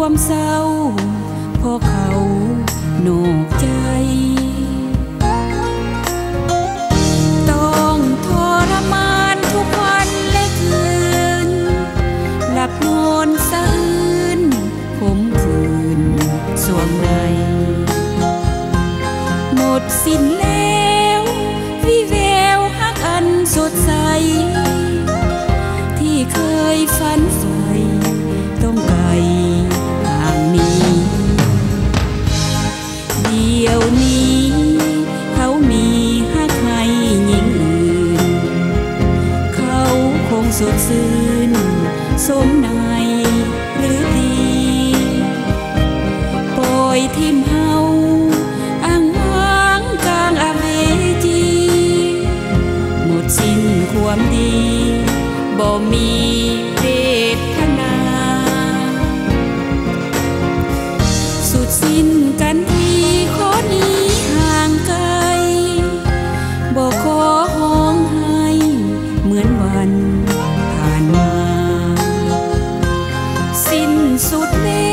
ความเศร้าเพราะเขานอกใจต้องทรมานทุกวันและคืนหลับนอนสะอื้นขมขื่นสวงในหมดสิ้นแล้ววิแววฮักอันสดใสที่เคยฝันใฝ่ต้องไกลห่างนี้เดี๋ยวนี้เขามีฮักให้หญิงอื่นเขาคงสดชื่นสมในหรือดีปล่อยทิมเฮาอ้างว้างกลางอาเวจีหมดสิ้นความดีบ่มีเวทนาสุดสิ้นกันที่ขอหนีห่างไกลบ่ขอห้องให้เหมือนวันผ่านมาสิ้นสุดแล้